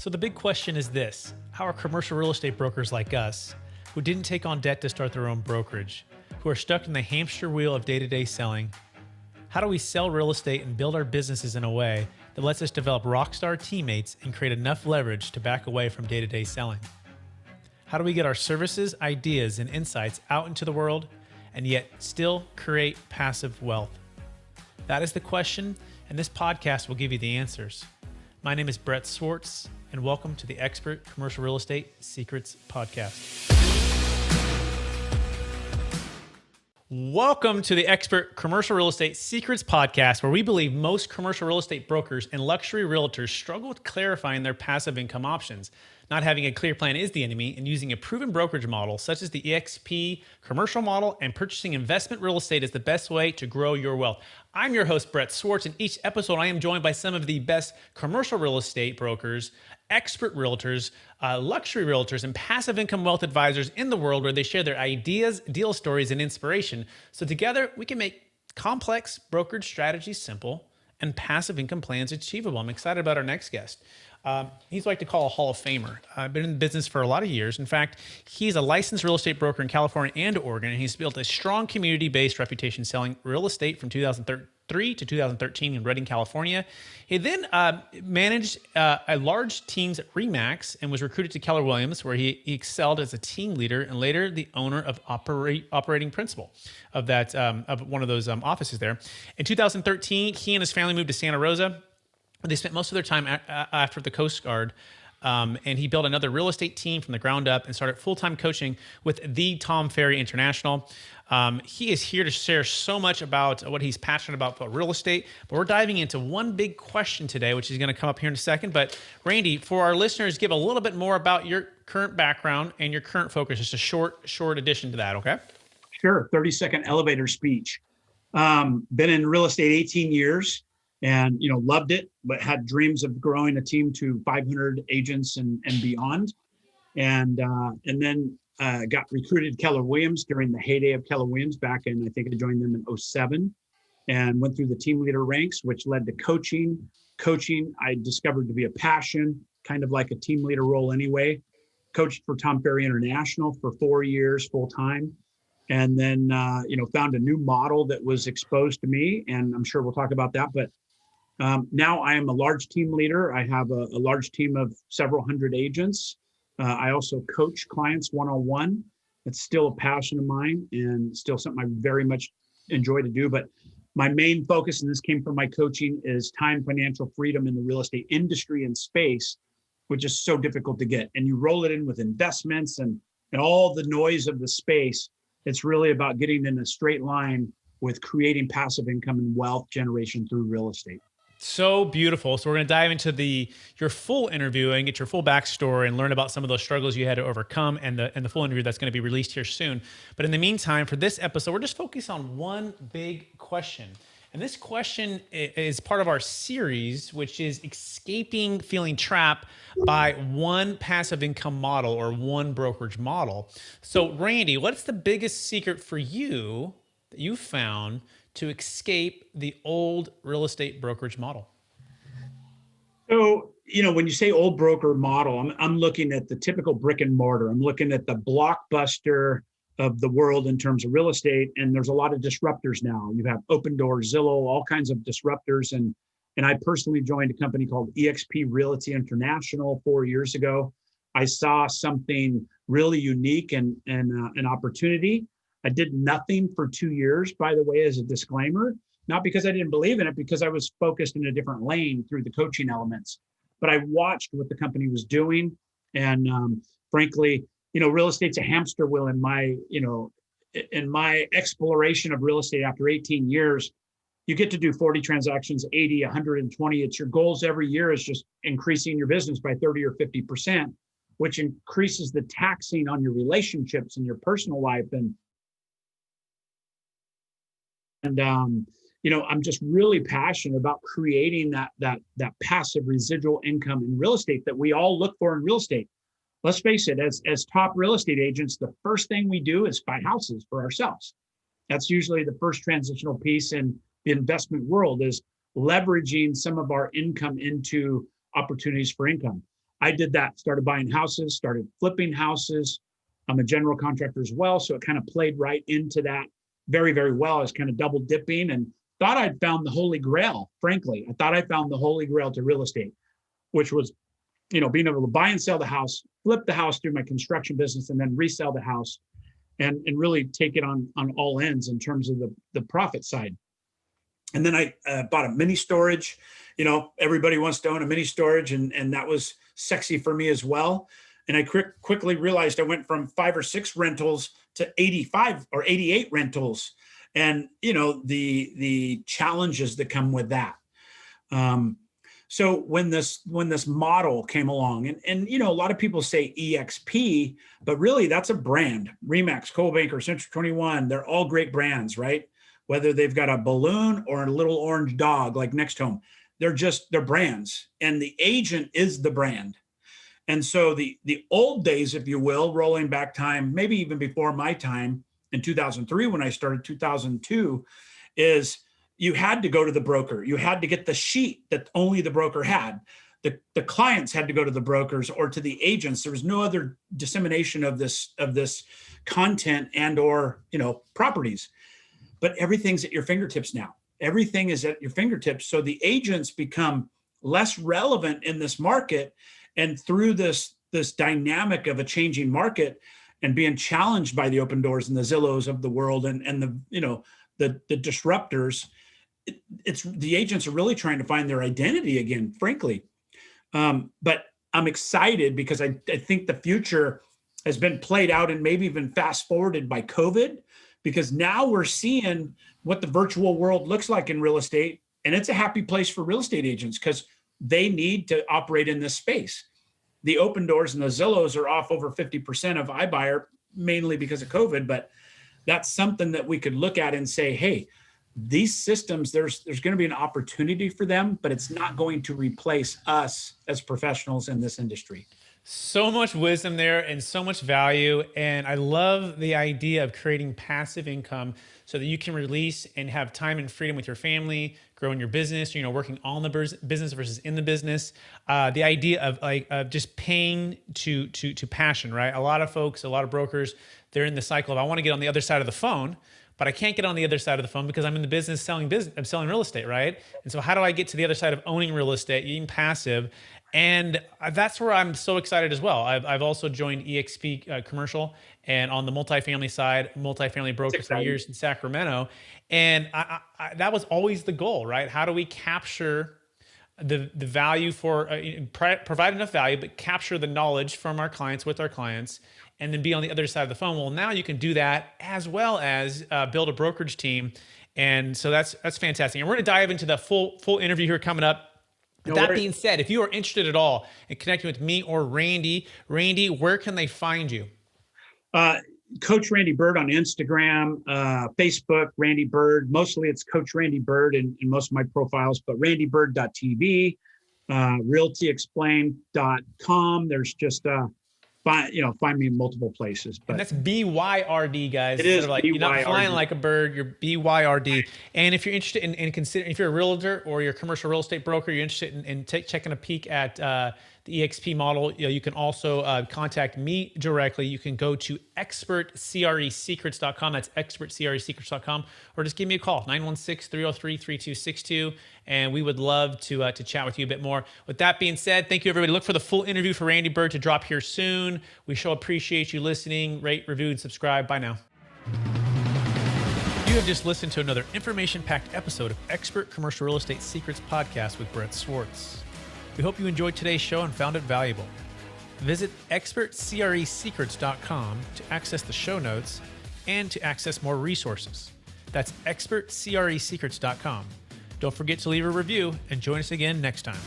So the big question is this: how are commercial real estate brokers like us, who didn't take on debt to start their own brokerage, who are stuck in the hamster wheel of day-to-day selling, how do we sell real estate and build our businesses in a way that lets us develop rockstar teammates and create enough leverage to back away from day-to-day selling? How do we get our services, ideas, and insights out into the world and yet still create passive wealth? That is the question, and this podcast will give you the answers. My name is Brett Swarts, and welcome to the Expert Commercial Real Estate Secrets Podcast. Welcome to the Expert Commercial Real Estate Secrets Podcast, where we believe most commercial real estate brokers and luxury realtors struggle with clarifying their passive income options. Not having a clear plan is the enemy, and using a proven brokerage model such as the eXp commercial model and purchasing investment real estate is the best way to grow your wealth. I'm your host, Brett Swarts, and each episode I am joined by some of the best commercial real estate brokers, expert realtors, luxury realtors, and passive income wealth advisors in the world, where they share their ideas, deal stories, and inspiration. So together we can make complex brokerage strategies simple and passive income plans achievable. I'm excited about our next guest. He's what I like to call a Hall of Famer. I've been in business for a lot of years. In fact, he's a licensed real estate broker in California and Oregon, and he's built a strong community-based reputation selling real estate from 2003 to 2013 in Redding, California. He then managed a large teams at RE/MAX and was recruited to Keller Williams, where he excelled as a team leader and later the owner of operating principal of that of one of those offices there. In 2013, he and his family moved to Santa Rosa. They spent most of their time after the Coast Guard, and he built another real estate team from the ground up and started full-time coaching with the Tom Ferry International. He is here to share so much about what he's passionate about for real estate, but we're diving into one big question today, which is going to come up here in a second. But Randy, for our listeners, give a little bit more about your current background and your current focus, just a short addition to that, okay? Sure, 30-second elevator speech. Been in real estate 18 years. And, loved it, but had dreams of growing a team to 500 agents and beyond. And then got recruited to Keller Williams during the heyday of Keller Williams back in, I think I joined them in 2007, and went through the team leader ranks, which led to coaching. Coaching, I discovered to be a passion, kind of like a team leader role anyway. Coached for Tom Ferry International for 4 years full time. And then, found a new model that was exposed to me, and I'm sure we'll talk about that. But now I am a large team leader. I have a large team of several hundred agents. I also coach clients one-on-one. It's still a passion of mine and still something I very much enjoy to do. But my main focus, and this came from my coaching, is time, financial freedom in the real estate industry and space, which is so difficult to get. And you roll it in with investments and all the noise of the space. It's really about getting in a straight line with creating passive income and wealth generation through real estate. So beautiful. So we're going to dive into your full interview and get your full backstory and learn about some of those struggles you had to overcome and the full interview that's going to be released here soon. But in the meantime, for this episode, we're just focused on one big question. And this question is part of our series, which is escaping feeling trapped by one passive income model or one brokerage model. So Randy, what's the biggest secret for you that you found to escape the old real estate brokerage model? So, when you say old broker model, I'm looking at the typical brick and mortar. I'm looking at the Blockbuster of the world in terms of real estate. And there's a lot of disruptors now. You have Open Door, Zillow, all kinds of disruptors. And I personally joined a company called eXp Realty International 4 years ago. I saw something really unique and an opportunity. I did nothing for 2 years, by the way, as a disclaimer, not because I didn't believe in it, because I was focused in a different lane through the coaching elements. But I watched what the company was doing. And frankly, real estate's a hamster wheel in my exploration of real estate after 18 years. You get to do 40 transactions, 80, 120. It's your goals every year is just increasing your business by 30 or 50%, which increases the taxing on your relationships and your personal life. And I'm just really passionate about creating that passive residual income in real estate that we all look for in real estate. Let's face it, as top real estate agents, the first thing we do is buy houses for ourselves. That's usually the first transitional piece in the investment world, is leveraging some of our income into opportunities for income. I did that, started buying houses, started flipping houses. I'm a general contractor as well. So it kind of played right into that very, very well. I was kind of double dipping and thought I'd found the holy grail, frankly. I thought I found the holy grail to real estate, which was, being able to buy and sell the house, flip the house through my construction business, and then resell the house and really take it on all ends in terms of the profit side. And then I bought a mini storage. Everybody wants to own a mini storage, and that was sexy for me as well. And I quickly realized I went from 5 or 6 rentals to 85 or 88 rentals, and the challenges that come with that. So when this model came along, and a lot of people say eXp, but really that's a brand. Remax, Coldbanker, Century 21, they're all great brands, right? Whether they've got a balloon or a little orange dog like Next Home, they're brands, and the agent is the brand. And so the old days, if you will, rolling back time, maybe even before my time in 2003 when I started, 2002, is you had to go to the broker. You had to get the sheet that only the broker had. The clients had to go to the brokers or to the agents. There was no other dissemination of this content and or properties. But everything's at your fingertips now. Everything is at your fingertips. So the agents become less relevant in this market. And through this dynamic of a changing market and being challenged by the Open Doors and the Zillows of the world and the disruptors, it's the agents are really trying to find their identity again, frankly. But I'm excited because I think the future has been played out and maybe even fast forwarded by COVID, because now we're seeing what the virtual world looks like in real estate. And it's a happy place for real estate agents because they need to operate in this space. The Open Doors and the Zillows are off over 50% of iBuyer, mainly because of COVID, but that's something that we could look at and say, hey, these systems, there's going to be an opportunity for them, but it's not going to replace us as professionals in this industry. So much wisdom there and so much value. And I love the idea of creating passive income so that you can release and have time and freedom with your family, growing your business, working on the business versus in the business. The idea of just paying to passion, right? A lot of folks, a lot of brokers, they're in the cycle of, I want to get on the other side of the phone, but I can't get on the other side of the phone because I'm in the business I'm selling real estate, right? And so how do I get to the other side of owning real estate, being passive? And that's where I'm so excited as well. I've also joined eXp Commercial and on the multifamily side, multifamily broker for years in Sacramento. And that was always the goal, right? How do we capture the value for, provide enough value, but capture the knowledge from our clients with our clients, and then be on the other side of the phone. Well, now you can do that as well as build a brokerage team. And so that's fantastic. And we're going to dive into the full interview here coming up. With that being said, if you are interested at all in connecting with me or Randy, where can they find you? Coach Randy Byrd on Instagram, Facebook, Randy Byrd. Mostly it's Coach Randy Byrd in most of my profiles, but randybyrd.tv, realtyexplained.com. There's just, find me in multiple places. But and that's BYRD, guys. It is like, you're not flying like a bird, you're BYRD. And if you're interested in considering, if you're a realtor or you're a commercial real estate broker, you're interested in checking a peek at the eXp model, you can also contact me directly. You can go to expertcresecrets.com. That's expertcresecrets.com, or just give me a call, 916-303-3262, and we would love to chat with you a bit more. With that being said, thank you, everybody. Look for the full interview for Randy Byrd to drop here soon. We so appreciate you listening. Rate, review, and subscribe. Bye now. You have just listened to another information-packed episode of Expert Commercial Real Estate Secrets Podcast with Brett Swarts. We hope you enjoyed today's show and found it valuable. Visit expertcresecrets.com to access the show notes and to access more resources. That's expertcresecrets.com. Don't forget to leave a review and join us again next time.